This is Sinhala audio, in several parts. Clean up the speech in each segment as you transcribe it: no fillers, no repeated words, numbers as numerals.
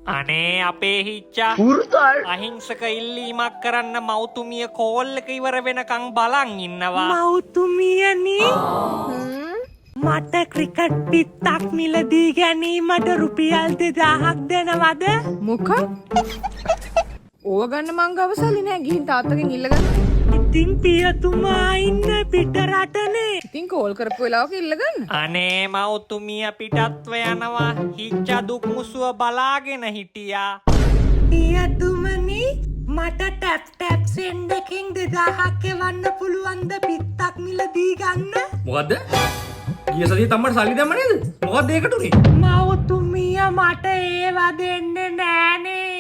අනේ අපේ හිච්චා අහිංසක ඉල්ලීමක් කරන්න මව්තුමිය කෝල් එක ඉවර වෙනකන් බලන් ඉන්නවා. මව්තුමියනි මට ක්‍රිකට් පිත්තක් මිලදී ගැනීමට රුපියල් 2000ක් දෙනවද? මොකක්? ඕව ගන්න මං ගාව සල්ලි නෑ. ගිහින් තාත්තගෙන් ඉල්ලගන්න. ඉතින් පියතුමා ඉන්න පිට රටනේ. ඉතින් කෝල් කරපු වෙලාවක ඉල්ලගන්න. අනේ මව්තුමිය පිටත්ව යනවා. හිච්චා දුක් මුසුව බලාගෙන හිටියා. පියතුමනි මට ටැප් සෙන්ඩ් එකෙන් 2000ක් එවන්න පුළුවන්ද පිත්තක් මිලදී ගන්න? මොකද්ද? ගිය සතියේ තම්මට සල්ලි දැම්ම නේද? මොකද්ද ඒකට උනේ? මව්තුමිය මට ඒවා දෙන්නේ නෑනේ.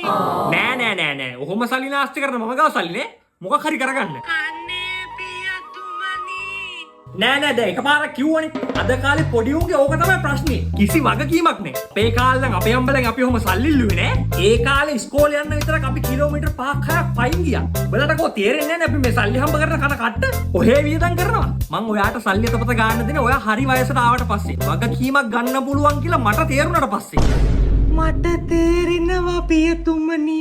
නෑ. ඔහොම සල්ලි නාස්ති කරන මම ගාව සල්ලි නේ. මොකක් හරි කරගන්න. අනේ පියතුමනි නෑ දැන් එකපාරක් කිව්වනේ. අද කාලේ පොඩි උන්ගේ ඕක තමයි ප්‍රශ්නේ. කිසි වගකීමක් නෑ. අපේ කාලේ නම් අපේ අම්බලෙන් අපි ඔහොම සල්ලි ඉල්ලුවේ නෑ. ඒ කාලේ ඉස්කෝලේ යන්න විතරක් අපි කිලෝමීටර් 5ක් 6ක් පයින් ගියා. බලන්න කෝ තේරෙන්නේ නෑනේ අපි මේ සල්ලි හම්බ කරන කන කට්ට. ඔහේ වියදම් කරනවා. මං ඔයාට සල්ලි අතපත ගන්න දෙන්නේ ඔයා හරි වයසට ආවට පස්සේ. වගකීමක් ගන්න පුළුවන් කියලා මට තේරුණාට පස්සේ. මට තේරෙනවා පියතුමනි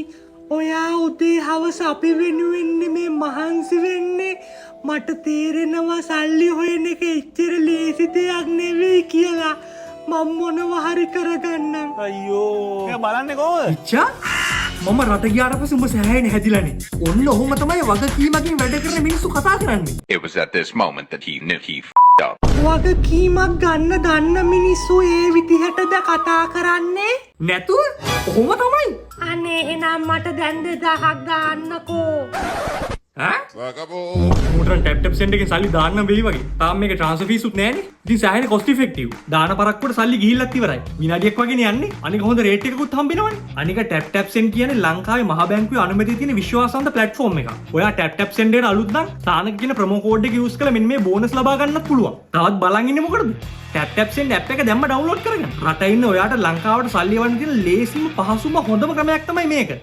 ඔයා උදේ හවස අපි වෙනුවෙන් මේ මහන්සි වෙන්නේ. මට තේරෙනවා සල්ලි හොයන එක එච්චර ලේසි දෙයක් නෙවෙයි කියලා. මම මොනවා හරි කරගන්නම්. අයියෝ ඒක බලන්නේ කොහොමද? ඉච්චා මම රට ගියාට පස්සේ උඹ සෑහෙන හැදිලානේ. ඔන්න ඔහොම තමයි වගකීමකින් වැඩ කරන මිනිස්සු කතා කරන්නේ. It was at this moment that he knew he f***ed up. වගකීමක් ගන්න දන්න මිනිස්සු ඒ විදිහටද කතා කරන්නේ? නැතුව ඔහොම තමයි. අනේ එහෙනම් මට දැන් 2000ක් ගන්නකෝ. මෝටරන් ටැප් සෙන්ඩ් එකෙන් සල්ලි දාන්න වෙයි වගේ. තාම මේක ට්‍රාන්ස්ෆර් ෆීස් උත් නෑනේ. ඉතින් සෑහෙන කොස්ට් ඉෆෙක්ටිව්. දාන පරක්කුවට සල්ලි ගිහිල්ලත් ඉවරයි. විනාඩියක් වගේනේ යන්නේ. අනික හොඳ රේට් එකකුත් හම්බෙනවනේ. අනික ටැප් සෙන්ඩ් කියන්නේ ලංකාවේ මහ බැංකුවේ අනුමැතිය තියෙන විශ්වාසවන්ත ප්ලැට්ෆෝම් එකක්. ඔයා ටැප් සෙන්ඩ් එකට අලුත් නම් තානක කියන ප්‍රොමෝ කෝඩ් එක යූස් කරලා මෙන්න මේ බෝනස් ලබා ගන්නත් පුළුවන්. තවත් බලන් ඉන්නේ මොකටද? ටැප් සෙන්ඩ් ඇප් එක දැම්ම ඩවුන්ලෝඩ් කරගන්න. රට ඉන්න ඔයාට ලංකාවට සල්ලි එවන්න තියෙන ලේසිම පහසුම හොඳම ක්‍රමයක් තමයි මේක.